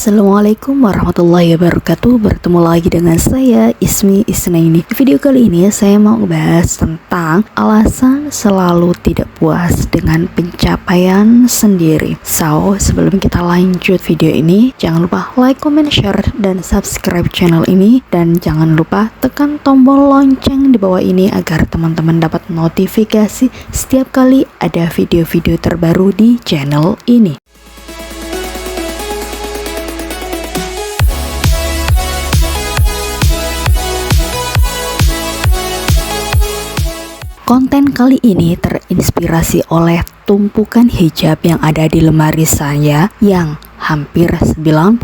Assalamualaikum warahmatullahi wabarakatuh. Bertemu lagi dengan saya Ismi Isnaini. Di video kali ini saya mau ngebahas tentang alasan selalu tidak puas dengan pencapaian sendiri. So, sebelum kita lanjut video ini, jangan lupa like, comment, share, dan subscribe channel ini. Dan jangan lupa tekan tombol lonceng di bawah ini agar teman-teman dapat notifikasi setiap kali ada video-video terbaru di channel ini. Konten kali ini terinspirasi oleh tumpukan hijab yang ada di lemari saya yang hampir 99%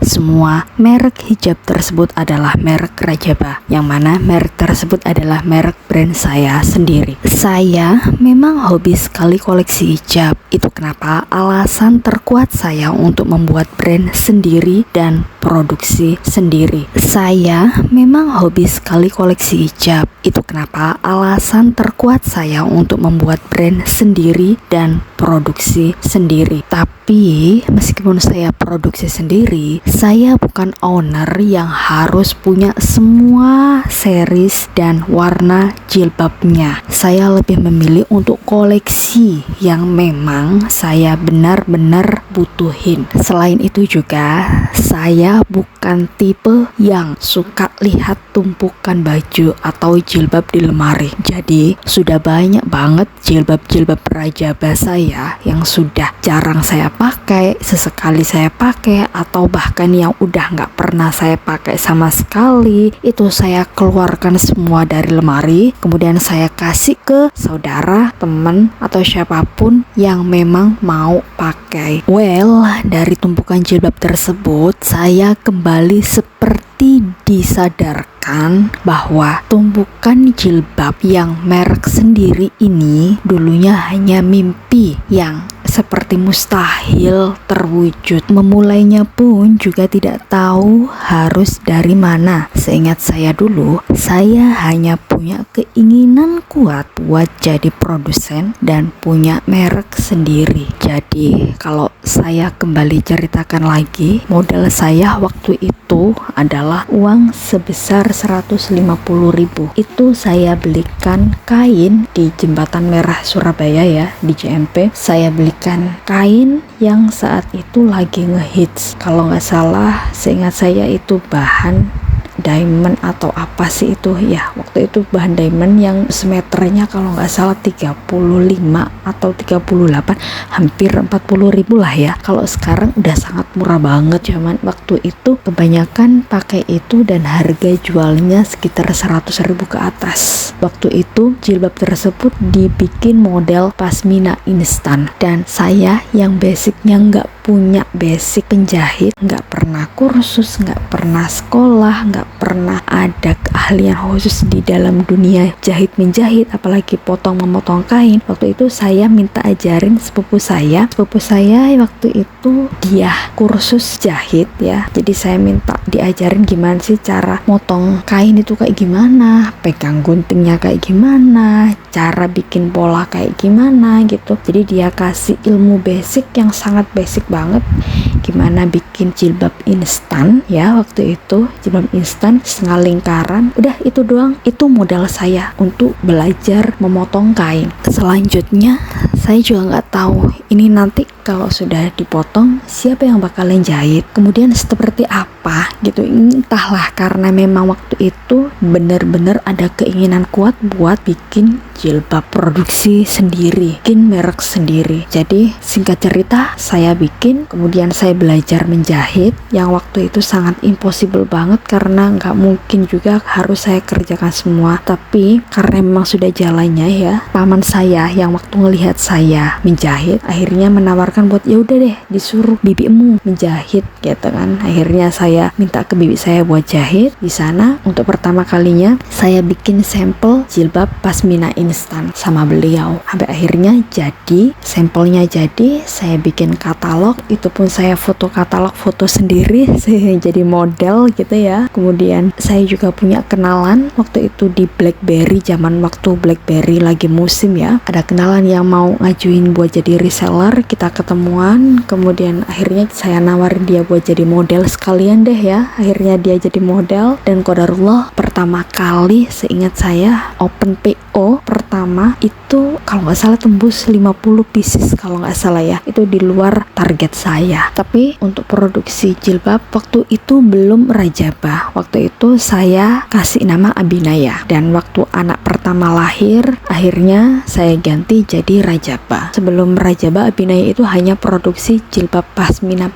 semua merek hijab tersebut adalah merek Rajabah, yang mana merek tersebut adalah merek brand saya sendiri. Saya memang hobi sekali koleksi hijab. Itu kenapa alasan terkuat saya untuk membuat brand sendiri dan produksi sendiri. Saya memang hobi sekali koleksi hijab. Itu kenapa alasan terkuat saya untuk membuat brand sendiri dan produksi sendiri. Tapi meskipun saya produksi sendiri, saya bukan owner yang harus punya semua series dan warna jilbabnya. Saya lebih memilih untuk koleksi yang memang saya benar-benar butuhin. Selain itu juga, saya bukan tipe yang suka lihat tumpukan baju atau jilbab di lemari. Jadi sudah banyak banget jilbab-jilbab Rajabah saya yang sudah jarang saya pakai, sesekali saya pakai, atau bahkan yang udah nggak pernah saya pakai sama sekali. Itu saya keluarkan semua dari lemari, kemudian saya kasih ke saudara, teman, atau siapapun yang memang mau pakai. Well, dari tumpukan jilbab tersebut saya kembali seperti disadarkan bahwa tumpukan jilbab yang merek sendiri ini dulunya hanya mimpi yang seperti mustahil terwujud. Memulainya pun juga tidak tahu harus dari mana. Seingat saya dulu, saya hanya punya keinginan kuat buat jadi produsen dan punya merek sendiri. Jadi kalau saya kembali ceritakan lagi, modal saya waktu itu adalah uang sebesar 150.000. Itu saya belikan kain di Jembatan Merah Surabaya ya, di JMP. Saya belikan kain yang saat itu lagi ngehits. Kalau nggak salah, seingat saya itu bahan diamond atau apa sih itu ya, waktu itu bahan diamond yang semeternya kalau nggak salah 35 atau 38, hampir 40.000 lah ya. Kalau sekarang udah sangat murah banget, cuman waktu itu kebanyakan pakai itu dan harga jualnya sekitar 100.000 ke atas. Waktu itu jilbab tersebut dibikin model pasmina instan, dan saya yang basicnya nggak punya basic penjahit, nggak pernah kursus, nggak pernah sekolah, nggak pernah ada keahlian khusus di dalam dunia jahit menjahit, apalagi potong memotong kain. Waktu itu saya minta ajarin sepupu saya waktu itu dia kursus jahit ya, jadi saya minta diajarin gimana sih cara motong kain itu kayak gimana, pegang guntingnya kayak gimana, cara bikin pola kayak gimana gitu. Jadi dia kasih ilmu basic yang sangat basic banget, gimana bikin jilbab instan ya. Waktu itu jilbab instan setengah lingkaran, udah itu doang. Itu modal saya untuk belajar memotong kain. Selanjutnya saya juga nggak tahu ini nanti kalau sudah dipotong siapa yang bakalan jahit, kemudian seperti apa gitu. Entahlah, karena memang waktu itu bener-bener ada keinginan kuat buat bikin jilbab produksi sendiri, bikin merek sendiri. Jadi singkat cerita, saya bikin, kemudian saya belajar menjahit yang waktu itu sangat impossible banget karena nggak mungkin juga harus saya kerjakan semua. Tapi karena memang sudah jalannya ya, paman saya yang waktu ngelihat saya menjahit akhirnya menawarkan buat ya udah deh disuruh bibimu menjahit gitu kan. Akhirnya saya minta minta ke bibi saya buat jahit. Di sana untuk pertama kalinya saya bikin sampel jilbab pasmina instan sama beliau. Sampai akhirnya jadi, sampelnya jadi, saya bikin katalog, itu pun saya foto katalog, foto sendiri, saya jadi model gitu ya. Kemudian saya juga punya kenalan waktu itu di BlackBerry, zaman waktu BlackBerry lagi musim ya. Ada kenalan yang mau ngajuin buat jadi reseller, kita ketemuan, kemudian akhirnya saya nawarin dia buat jadi model sekalian deh ya. Akhirnya dia jadi model, dan qadarullah pertama kali seingat saya open PO pertama itu kalau nggak salah tembus 50 pieces kalau nggak salah ya. Itu di luar target saya. Tapi untuk produksi jilbab waktu itu belum rajabah. Waktu itu saya kasih nama Abinaya, dan waktu anak pertama lahir akhirnya saya ganti jadi rajabah. Sebelum rajabah Abinaya itu hanya produksi jilbab pasmina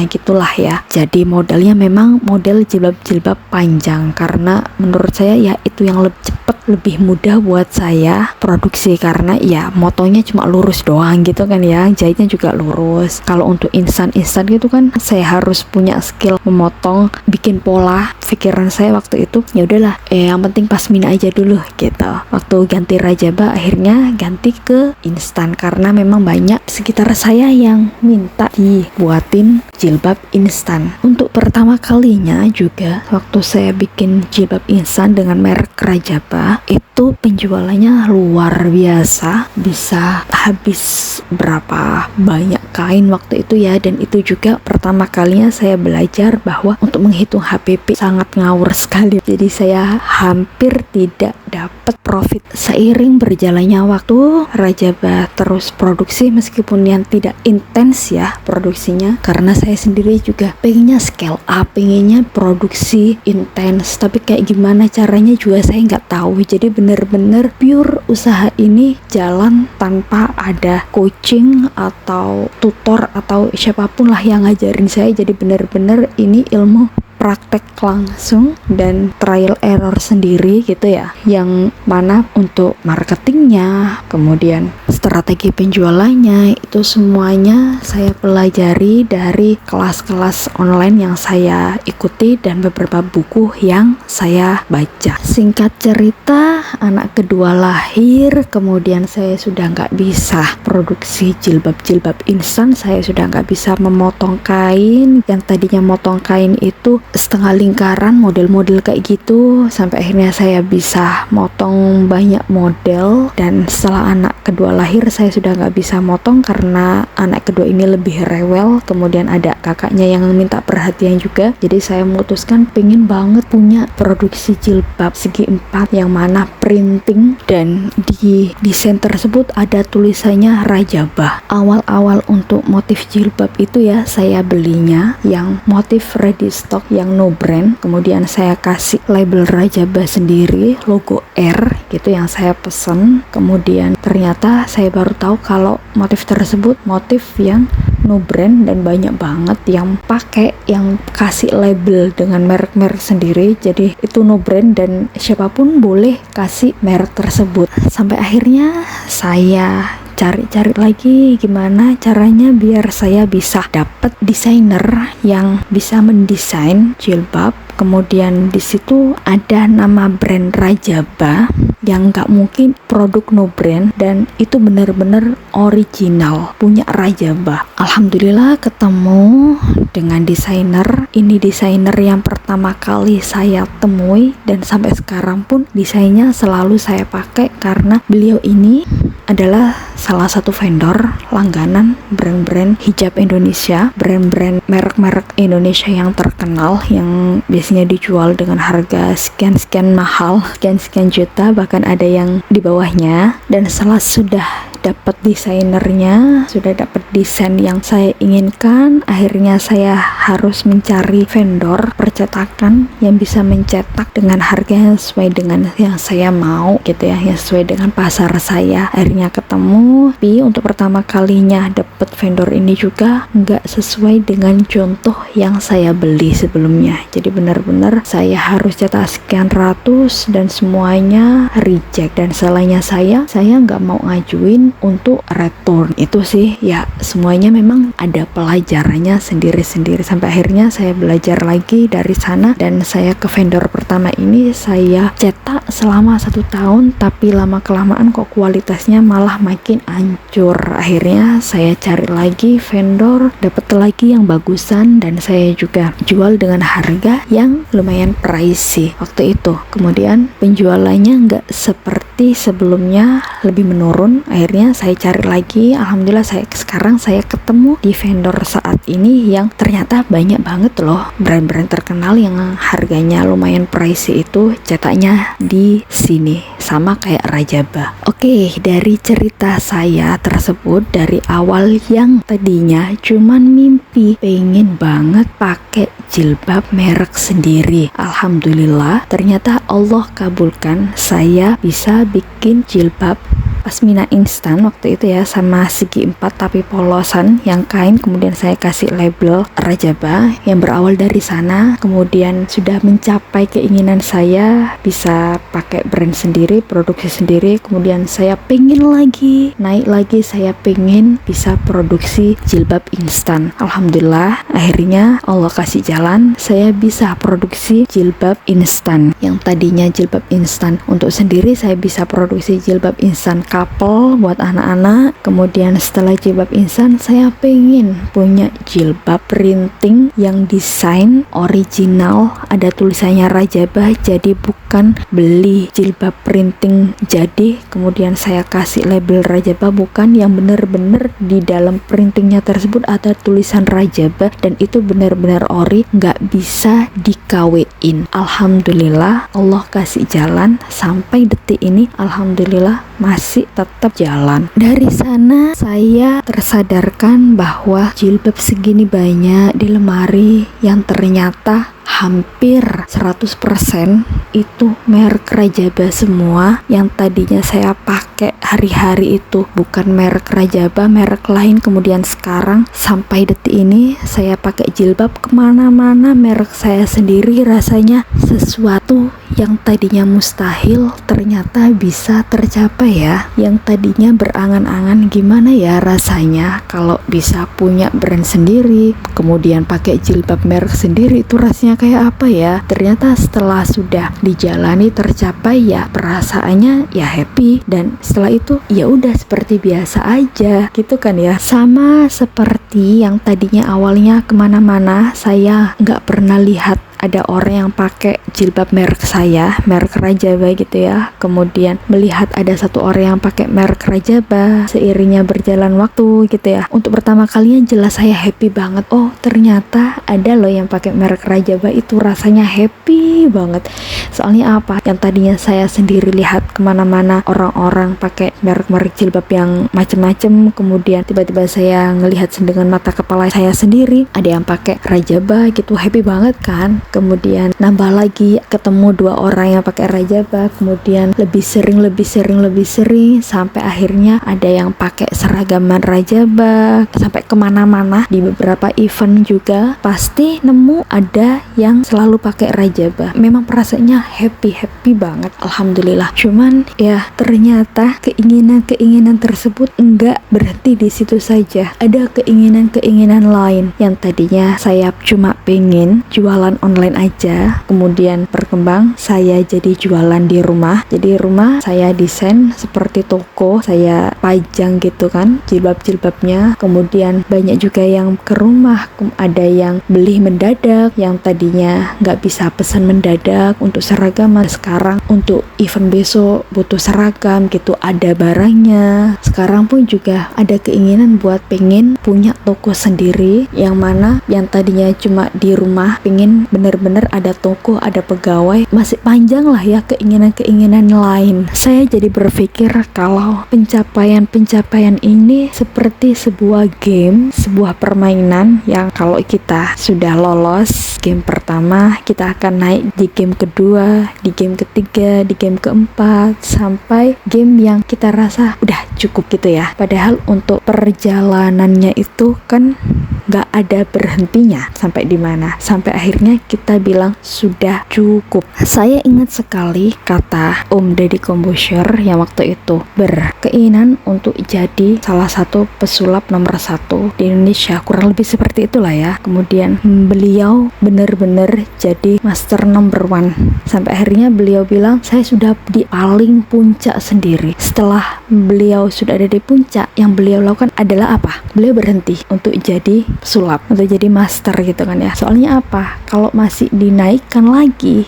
gitulah ya. Jadi modelnya memang model jilbab panjang, karena menurut saya ya itu yang lebih cepat, lebih mudah buat saya produksi, karena ya motonya cuma lurus doang gitu kan ya, jahitnya juga lurus. Kalau untuk instan gitu kan saya harus punya skill memotong, bikin pola. Pikiran saya waktu itu ya udahlah, yang penting pasmina aja dulu gitu. Waktu ganti rajabah akhirnya ganti ke instan, karena memang banyak sekitar saya yang minta dibuatin jilbab instan. Untuk pertama kalinya juga waktu saya bikin jilbab instan dengan merek Rajabah, itu penjualannya luar biasa, bisa habis berapa banyak kain waktu itu ya. Dan itu juga pertama kalinya saya belajar bahwa untuk menghitung HPP sangat ngawur sekali, jadi saya hampir tidak dapat profit. Seiring berjalannya waktu, Rajabah terus produksi meskipun yang tidak intens ya produksinya, karena saya sendiri juga pengennya scale up, pengennya produksi intens, tapi kayak gimana caranya juga saya nggak tahu. Jadi bener-bener pure usaha ini jalan tanpa ada coaching atau tutor atau siapapun lah yang ngajarin saya. Jadi bener-bener ini ilmu praktek langsung dan trial error sendiri gitu ya, yang mana untuk marketingnya, kemudian strategi penjualannya, itu semuanya saya pelajari dari kelas-kelas online yang saya ikuti dan beberapa buku yang saya baca. Singkat cerita, anak kedua lahir, kemudian saya sudah nggak bisa produksi jilbab instan, saya sudah nggak bisa memotong kain. Yang tadinya motong kain itu setengah lingkaran, model-model kayak gitu, sampai akhirnya saya bisa motong banyak model. Dan setelah anak kedua lahir saya sudah nggak bisa motong karena anak kedua ini lebih rewel, kemudian ada kakaknya yang minta perhatian juga. Jadi saya memutuskan pengen banget punya produksi jilbab segi 4 yang mana printing, dan di desain tersebut ada tulisannya Rajabah. Awal-awal untuk motif jilbab itu ya saya belinya yang motif ready stock yang no brand, kemudian saya kasih label Rajabah sendiri, logo R gitu yang saya pesen. Kemudian ternyata saya baru tahu kalau motif tersebut motif yang no brand, dan banyak banget yang pakai, yang kasih label dengan merek-merek sendiri. Jadi itu no brand dan siapapun boleh kasih merek tersebut. Sampai akhirnya saya cari-cari lagi gimana caranya biar saya bisa dapat desainer yang bisa mendesain jilbab. Kemudian di situ ada nama brand Rajabah yang nggak mungkin produk no brand, dan itu benar-benar original punya Rajabah. Alhamdulillah ketemu dengan desainer. Ini desainer yang pertama kali saya temui, dan sampai sekarang pun desainnya selalu saya pakai karena beliau ini adalah salah satu vendor langganan brand-brand hijab Indonesia, brand-brand merek-merek Indonesia yang terkenal, yang biasanya dijual dengan harga sekian-sekian mahal, sekian-sekian juta, bahkan ada yang di bawahnya. Dan setelah sudah dapat desainernya, sudah dapat desain yang saya inginkan, akhirnya saya harus mencari vendor percetakan yang bisa mencetak dengan harga yang sesuai dengan yang saya mau gitu ya, yang sesuai dengan pasar saya. Akhirnya ketemu, tapi untuk pertama kalinya dapat vendor ini juga nggak sesuai dengan contoh yang saya beli sebelumnya. Jadi benar-benar saya harus cetak sekian ratus dan semuanya reject. Dan salahnya saya nggak mau ngajuin dan untuk return. Itu sih ya, semuanya memang ada pelajarannya sendiri-sendiri. Sampai akhirnya saya belajar lagi dari sana, dan saya ke vendor pertama ini saya cetak selama 1 tahun, tapi lama kelamaan kok kualitasnya malah makin hancur. Akhirnya saya cari lagi vendor, dapat lagi yang bagusan, dan saya juga jual dengan harga yang lumayan pricey waktu itu. Kemudian penjualannya nggak seperti sebelumnya, lebih menurun. Akhirnya saya cari lagi, alhamdulillah sekarang saya ketemu di vendor saat ini yang ternyata banyak banget loh brand-brand terkenal yang harganya lumayan pricey itu cetaknya di sini, sama kayak Rajaba. Oke, dari cerita saya tersebut dari awal yang tadinya cuman mimpi pengen banget pakai jilbab merek sendiri, alhamdulillah ternyata Allah kabulkan, saya bisa bikin jilbab pasmina instan waktu itu ya, sama segi 4 tapi polosan yang kain. Kemudian saya kasih label Rajaba yang berawal dari sana. Kemudian sudah mencapai keinginan saya bisa pakai brand sendiri, produksi sendiri. Kemudian saya pengen lagi naik lagi, saya pengen bisa produksi jilbab instan. Alhamdulillah akhirnya Allah kasih jalan, saya bisa produksi jilbab instan. Yang tadinya jilbab instan untuk sendiri, saya bisa produksi jilbab instan couple buat anak-anak. Kemudian setelah jilbab instan, saya pengen punya jilbab printing yang desain original, ada tulisannya Rajaba, jadi bukan beli jilbab printing jadi kemudian saya kasih label Rajaba, bukan, yang bener-bener di dalam printingnya tersebut ada tulisan Rajaba dan itu benar-benar ori, nggak bisa dikawin. Alhamdulillah Allah kasih jalan sampai detik ini, alhamdulillah masih tetap jalan. Dari sana saya tersadarkan bahwa jilbab segini banyak di lemari yang ternyata hampir 100% itu merek Rajaba semua. Yang tadinya saya pakai hari-hari itu bukan merek Rajaba, merek lain. Kemudian sekarang sampai detik ini saya pakai jilbab kemana-mana merek saya sendiri. Rasanya sesuatu yang tadinya mustahil ternyata bisa tercapai ya. Yang tadinya berangan-angan gimana ya rasanya kalau bisa punya brand sendiri, kemudian pakai jilbab merek sendiri, itu rasanya kayak apa ya. Ternyata setelah sudah dijalani tercapai ya, perasaannya ya happy, dan setelah itu ya udah seperti biasa aja gitu kan ya. Sama seperti yang tadinya awalnya kemana-mana saya nggak pernah lihat ada orang yang pakai jilbab merek saya, merek Rajaba gitu ya. Kemudian melihat ada satu orang yang pakai merek Rajaba, seiringnya berjalan waktu gitu ya. Untuk pertama kalinya jelas saya happy banget. Oh ternyata ada loh yang pakai merek Rajaba, itu rasanya happy banget. Soalnya apa? Yang tadinya saya sendiri lihat kemana-mana orang-orang pakai merek-merek jilbab yang macem-macem, kemudian tiba-tiba saya ngelihat dengan mata kepala saya sendiri ada yang pakai Rajaba gitu, happy banget kan. Kemudian nambah lagi ketemu 2 orang yang pakai Rajaba, kemudian lebih sering sampai akhirnya ada yang pakai seragaman Rajaba. Sampai kemana-mana di beberapa event juga pasti nemu ada yang selalu pakai Rajaba. Memang perasaannya happy banget, alhamdulillah. Cuman ya ternyata keinginan tersebut enggak berhenti di situ saja. Ada keinginan lain yang tadinya saya cuma pengen jualan online aja, kemudian berkembang saya jadi jualan di rumah. Jadi rumah saya desain seperti toko, saya pajang gitu kan jilbab-jilbabnya. Kemudian banyak juga yang ke rumah, ada yang beli mendadak, yang tadinya nggak bisa pesan mendadak untuk seragam, sekarang untuk event besok butuh seragam gitu, ada barangnya. Sekarang pun juga ada keinginan buat pengen punya toko sendiri, yang mana yang tadinya cuma di rumah pengen bener-bener ada toko, ada pegawai, masih panjang lah ya keinginan lain. Saya jadi berpikir kalau pencapaian ini seperti sebuah game, sebuah permainan yang kalau kita sudah lolos game pertama, kita akan naik di game kedua, di game ketiga, di game keempat, sampai game yang kita rasa udah cukup gitu ya. Padahal untuk perjalanannya itu kan nggak ada berhentinya sampai di mana. Sampai akhirnya kita bilang sudah cukup. Saya ingat sekali kata Om Deddy Corbuzier yang waktu itu berkeinginan untuk jadi salah satu pesulap nomor 1 di Indonesia, kurang lebih seperti itulah ya. Kemudian beliau benar-benar jadi master number 1 sampai akhirnya beliau bilang saya sudah di paling puncak sendiri. Setelah beliau sudah ada di puncak, yang beliau lakukan adalah apa? Beliau berhenti untuk jadi pesulap, untuk jadi master gitu kan ya. Soalnya apa? Kalau masih dinaikkan lagi,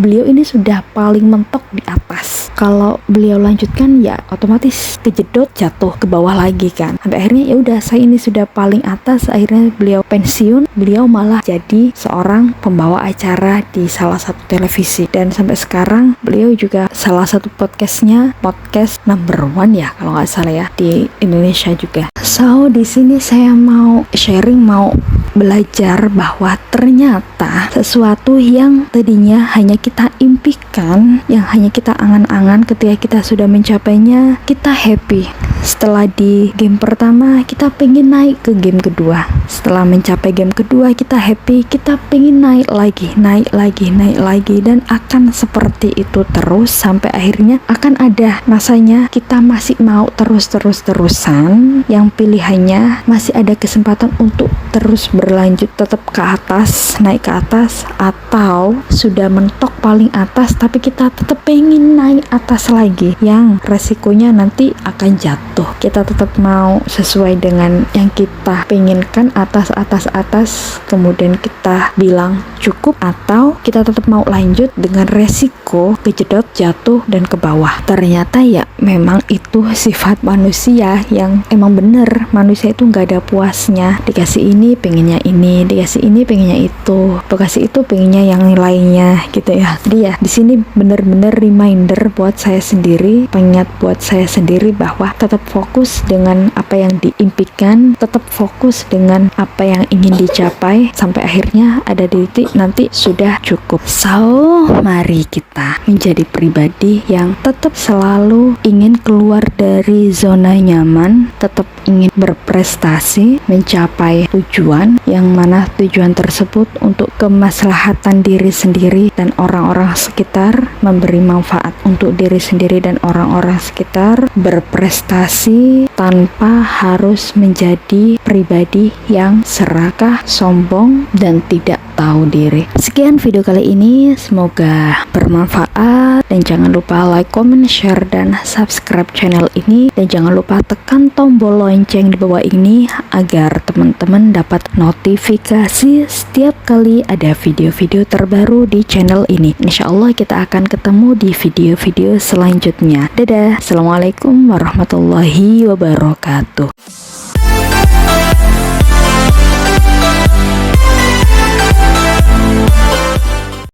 beliau ini sudah paling mentok di atas. Kalau beliau lanjutkan ya otomatis kejedot jatuh ke bawah lagi kan. Sampai akhirnya ya udah, saya ini sudah paling atas. Akhirnya beliau pensiun, beliau malah jadi seorang pembawa acara di salah satu televisi, dan sampai sekarang beliau juga salah satu podcastnya podcast number 1 ya kalau nggak salah ya di Indonesia juga. So di sini saya mau sharing, mau belajar bahwa ternyata sesuatu yang tadinya hanya kita impikan, yang hanya kita angan-angan, ketika kita sudah mencapainya kita happy. Setelah di game pertama kita pengen naik ke game kedua, setelah mencapai game kedua kita happy, kita pengen naik lagi, dan akan seperti itu terus sampai akhirnya akan ada masanya kita masih mau terus-terusan, yang pilihannya masih ada kesempatan untuk terus berlanjut tetap ke atas, naik ke atas, atau sudah mentok paling atas tapi kita tetap pengen naik atas lagi, yang resikonya nanti akan jatuh. Kita tetap mau sesuai dengan yang kita penginkan, atas, kemudian kita bilang cukup, atau kita tetap mau lanjut dengan resiko kejedot, jatuh, dan ke bawah. Ternyata ya memang itu sifat manusia yang emang bener, manusia itu nggak ada puasnya. Dikasih ini pengennya ini, dikasih ini pengennya itu, dikasih itu pengennya yang lainnya gitu ya. Jadi ya di sini bener-bener reminder buat saya sendiri, pengingat buat saya sendiri bahwa tetap fokus dengan apa yang diimpikan, tetap fokus dengan apa yang ingin dicapai sampai akhirnya ada di titik nanti sudah cukup. So, mari kita menjadi pribadi yang tetap selalu ingin keluar dari zona nyaman, tetap ingin berprestasi, mencapai tujuan, yang mana tujuan tersebut untuk kemaslahatan diri sendiri dan orang-orang sekitar, memberi manfaat untuk diri sendiri dan orang-orang sekitar, berprestasi tanpa harus menjadi pribadi yang serakah, sombong, dan tidak tahu diri. Sekian video kali ini, semoga bermanfaat, dan jangan lupa like, comment, share, dan subscribe channel ini, dan jangan lupa tekan tombol lonceng di bawah ini agar teman-teman dapat notifikasi setiap kali ada video-video terbaru di channel ini. Insya Allah kita akan ketemu di video-video selanjutnya. Dadah, assalamualaikum warahmatullahi wabarakatuh.